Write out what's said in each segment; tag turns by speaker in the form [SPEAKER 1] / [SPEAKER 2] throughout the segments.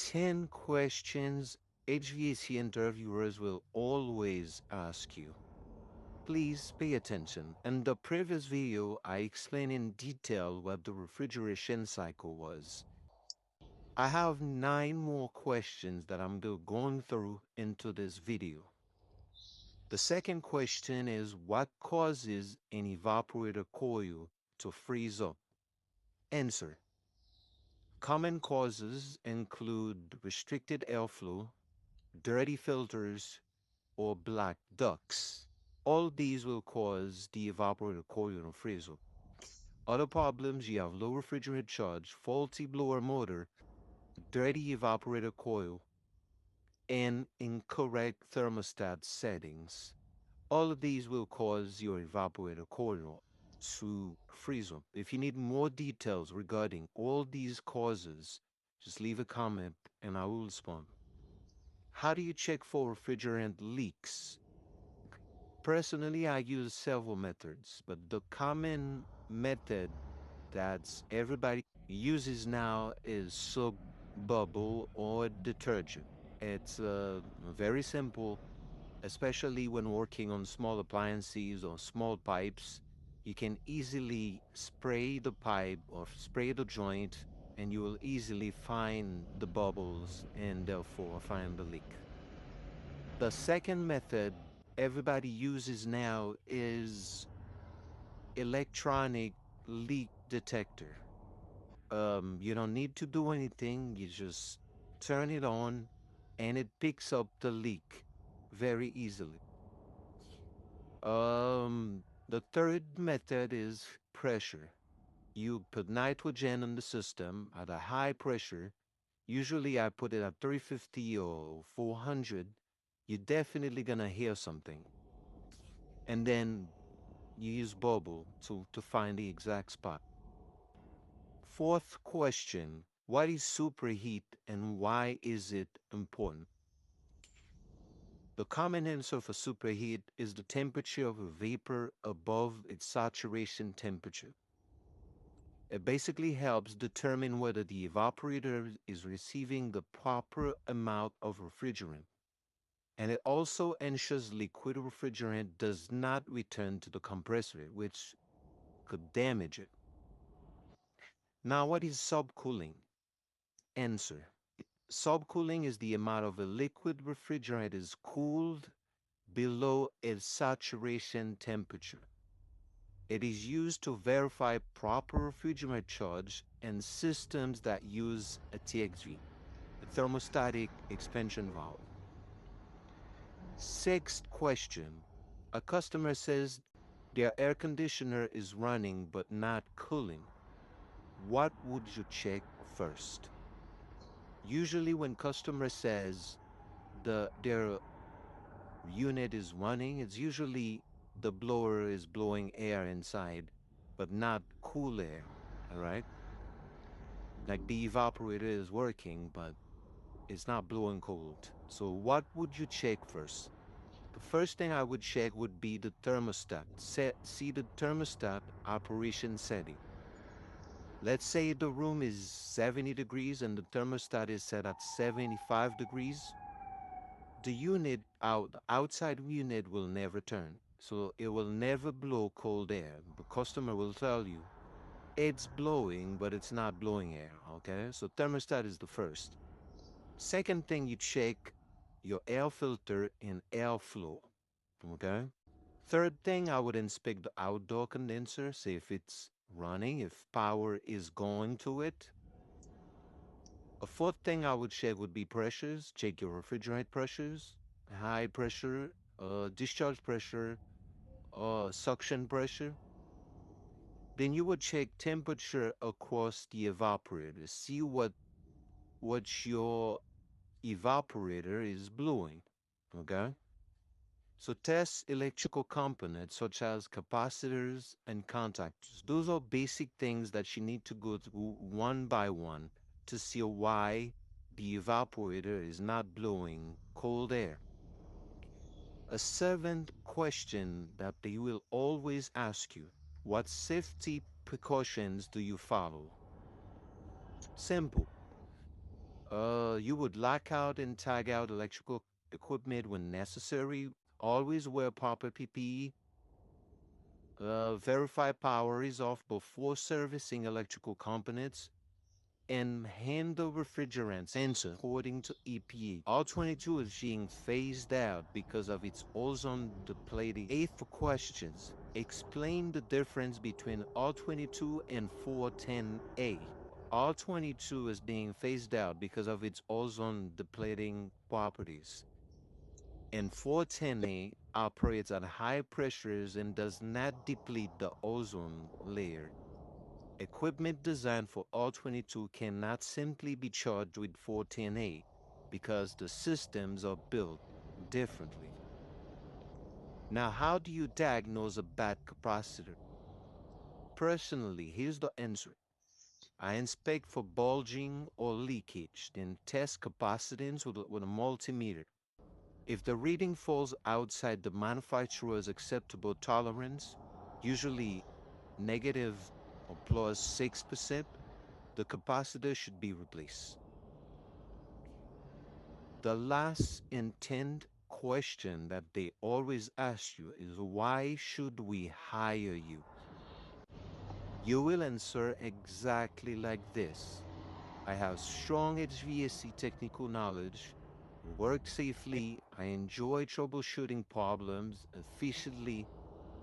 [SPEAKER 1] 10 questions HVAC interviewers will always ask you. Please pay attention. In the previous video, I explained in detail what the refrigeration cycle was. I have 9 more questions that I'm going through into this video. The second question is what causes an evaporator coil to freeze up? Answer. Common causes include restricted airflow, dirty filters, or black ducts. All these will cause the evaporator coil to freeze up. Other problems, you have low refrigerant charge, faulty blower motor, dirty evaporator coil, and incorrect thermostat settings. All of these will cause your evaporator coil to freeze up. If you need more details regarding all these causes, just leave a comment and I will respond. How do you check for refrigerant leaks? Personally, I use several methods, but the common method that everybody uses now is soap bubble or detergent. It's very simple, especially when working on small appliances or small pipes. You can easily spray the pipe or spray the joint, and you will easily find the bubbles and therefore find the leak. The second method everybody uses now is electronic leak detector. You don't need to do anything. You just turn it on and it picks up the leak very easily. The third method is pressure. You put nitrogen in the system at a high pressure. Usually I put it at 350 or 400. You're definitely gonna hear something. And then you use bubble to find the exact spot. Fourth question, what is superheat and why is it important? The common answer for superheat is the temperature of a vapor above its saturation temperature. It basically helps determine whether the evaporator is receiving the proper amount of refrigerant. And it also ensures liquid refrigerant does not return to the compressor, which could damage it. Now, what is subcooling? Answer. Subcooling is the amount of a liquid refrigerant is cooled below its saturation temperature. It is used to verify proper refrigerant charge in systems that use a TXV, a thermostatic expansion valve. Sixth question. A customer says their air conditioner is running but not cooling. What would you check first? Usually when customer says their unit is running, it's usually the blower is blowing air inside, but not cool air. All right? Like the evaporator is working, but it's not blowing cold. So what would you check first? The first thing I would check would be the thermostat. See the thermostat operation setting. Let's say the room is 70 degrees and the thermostat is set at 75 degrees. The outside unit will never turn. So it will never blow cold air. The customer will tell you it's blowing, but it's not blowing air. Okay, so thermostat is the first. Second thing you check your air filter and airflow. Okay. Third thing, I would inspect the outdoor condenser, see if it's running, if power is going to it. A fourth thing I would check would be pressures. Check your refrigerant pressures, high pressure, discharge pressure, suction pressure. Then you would check temperature across the evaporator. See what your evaporator is blowing. Okay. So test electrical components such as capacitors and contactors. Those are basic things that you need to go through one by one to see why the evaporator is not blowing cold air. A seventh question that they will always ask you, what safety precautions do you follow? Simple. You would lock out and tag out electrical equipment when necessary. Always wear proper PPE. Verify power is off before servicing electrical components. And handle refrigerants answer according to EPA. R22 is being phased out because of its ozone depleting. Eighth questions. Explain the difference between R22 and 410A. R22 is being phased out because of its ozone depleting properties. And 410A operates at high pressures and does not deplete the ozone layer. Equipment designed for R22 cannot simply be charged with 410A because the systems are built differently. Now, how do you diagnose a bad capacitor? Personally, here's the answer. I inspect for bulging or leakage, then test capacitance with a multimeter. If the reading falls outside the manufacturer's acceptable tolerance, usually negative or plus 6%, the capacitor should be replaced. The last intent question that they always ask you is why should we hire you? You will answer exactly like this. I have strong HVAC technical knowledge, work safely, I enjoy troubleshooting problems efficiently,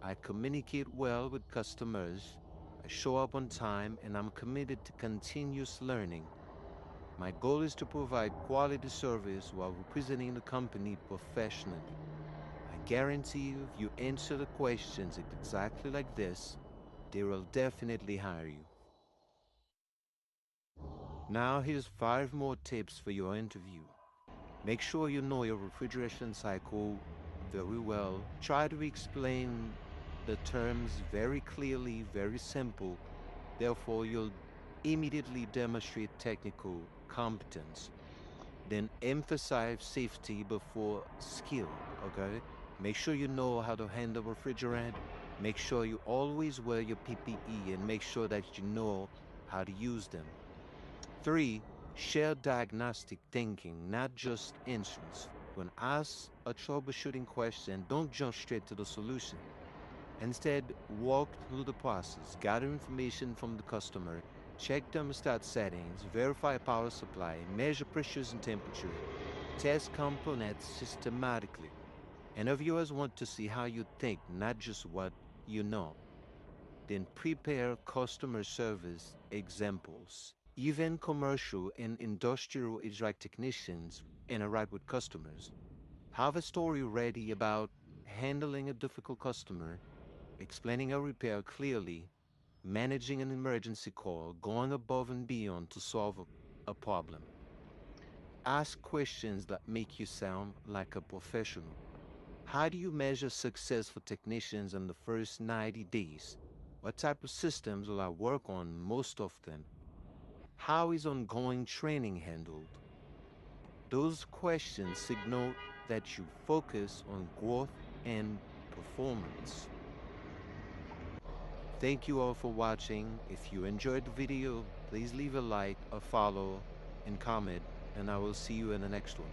[SPEAKER 1] I communicate well with customers, I show up on time, and I'm committed to continuous learning. My goal is to provide quality service while representing the company professionally. I guarantee you, if you answer the questions exactly like this, they will definitely hire you. Now, here's 5 more tips for your interview. Make sure you know your refrigeration cycle very well. Try to explain the terms very clearly, very simple. Therefore, you'll immediately demonstrate technical competence. Then emphasize safety before skill, okay? Make sure you know how to handle refrigerant. Make sure you always wear your PPE and make sure that you know how to use them. 3, share diagnostic thinking, not just answers. When asked a troubleshooting question, don't jump straight to the solution. Instead, walk through the process, gather information from the customer, check thermostat settings, verify power supply, measure pressures and temperature, test components systematically. Interviewers want to see how you think, not just what you know. Then prepare customer service examples. Even commercial and industrial HVAC technicians interact with customers. Have a story ready about handling a difficult customer, explaining a repair clearly, managing an emergency call, going above and beyond to solve a problem. Ask questions that make you sound like a professional. How do you measure success for technicians in the first 90 days? What type of systems will I work on most often? How is ongoing training handled? Those questions signal that you focus on growth and performance. Thank you all for watching. If you enjoyed the video, please leave a like, a follow, and comment, and I will see you in the next one.